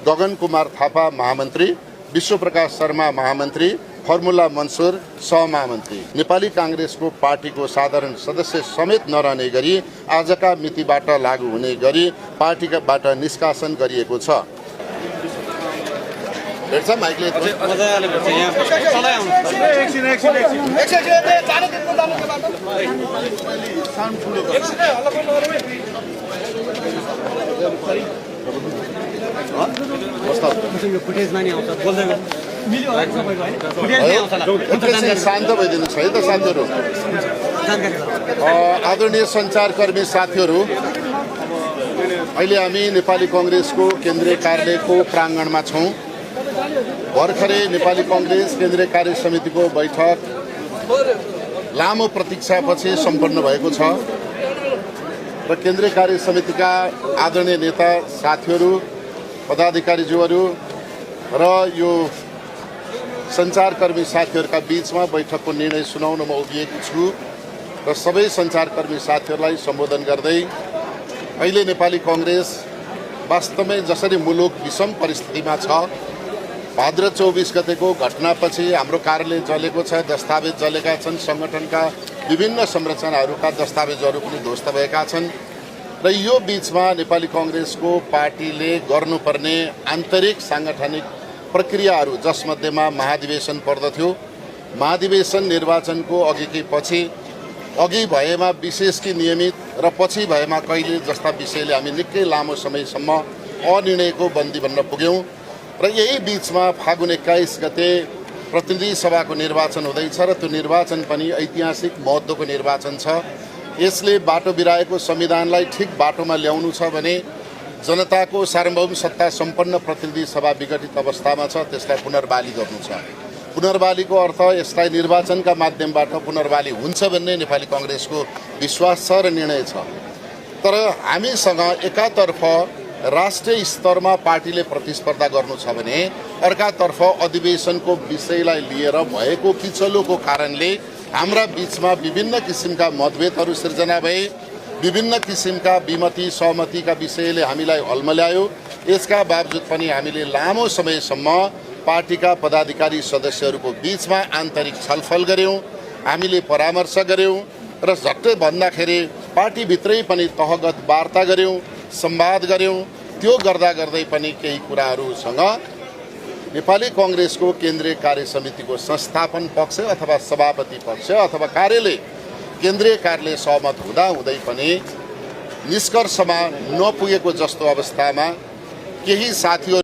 Gagan Kumar Thapa महामन्त्री, Vishwaprakash Sharma महामन्त्री, formula Mansoor सहमहामन्त्री। Nepali कांग्रेसको पार्टीको साधारण सदस्य समेत नरहने गरी आजका मितिबाट लागू हुने गरी पार्टीबाट निष्कासन गरिएको छ। शान्त भइदिनुहोस् है त साथीहरू। आदरणीय सञ्चारकर्मी साथीहरू, अहिले हामी नेपाली कांग्रेसको केन्द्रीय कार्यालयको प्राङ्गणमा छौँ। भर्खरै नेपाली कांग्रेस केन्द्रीय कार्य समितिको बैठक लामो प्रतीक्षापछि सम्पन्न भएको छ र केन्द्रीय कार्य समितिका आदरणीय नेता साथीहरू, पदाधिकारीज्यूहरू र यो सञ्चारकर्मी साथीहरूका बीचमा बैठकको निर्णय सुनाउन म उभिएको छु र सबै सञ्चारकर्मी साथीहरूलाई सम्बोधन गर्दै अहिले नेपाली कांग्रेस वास्तवमै जसरी मुलुक विषम परिस्थितिमा छ, भाद्र 24 गतेको घटनापछि हाम्रो कार्यालय जलेको छ, दस्तावेज जलेका छन्, संगठनका विभिन्न संरचनाहरूका दस्तावेजहरू पनि ध्वस्त भएका छन् र यो बीचमा नेपाली कांग्रेसको पार्टीले गर्नुपर्ने आन्तरिक सांगठनिक प्रक्रियाहरू, जसमध्येमा महाधिवेशन पर्दथ्यो, महाधिवेशन निर्वाचनको अघि भएमा विशेष कि नियमित र पछि भएमा कहिले जस्ता विषयले हामी निकै लामो समयसम्म अनिर्णयको बन्दी बन्न पुग्यौँ र यही बीचमा फागुन 21 गते प्रतिनिधि सभाको निर्वाचन हुँदैछ र त्यो निर्वाचन पनि ऐतिहासिक महत्त्वको निर्वाचन छ। यसले बाटो बिराएको संविधानलाई ठिक बाटोमा ल्याउनु छ भने जनताको सार्वभौम सत्ता सम्पन्न प्रतिनिधि सभा विघटित अवस्थामा छ, त्यसलाई पुनर्बहाली गर्नु छ। पुनर्बहालीको अर्थ यसलाई निर्वाचनका माध्यमबाट पुनर्बहाली हुन्छ भन्ने नेपाली कांग्रेसको विश्वास छ र निर्णय छ। तर हामीसँग एकातर्फ राष्ट्रिय स्तरमा पार्टीले प्रतिस्पर्धा गर्नु छ भने अर्कातर्फ अधिवेशनको विषयलाई लिएर भएको किचलोको कारणले हाम्रा बीचमा विभिन्न किसिमका मतभेदहरू सिर्जना भए, विभिन्न किसिमका विमति सहमतिका विषयले हामीलाई अल्मल्यायो। यसका बावजुद पनि हामीले लामो समयसम्म पार्टीका पदाधिकारी सदस्यहरूको बीचमा आन्तरिक छलफल गऱ्यौँ, हामीले परामर्श गऱ्यौँ र झट्टै भन्दाखेरि पार्टीभित्रै पनि तहगत वार्ता गऱ्यौँ, संवाद गऱ्यौँ। त्यो गर्दा गर्दै पनि केही कुराहरूसँग नेपाली कांग्रेसको केन्द्रीय कार्य समितिको संस्थापन पक्ष अथवा सभापति पक्ष अथवा कार्यालय केन्द्रीय कार्यालय सहमत हुँदै पनि निष्कर्षमा नपुगेको जस्तो अवस्थामा केही साथीहरू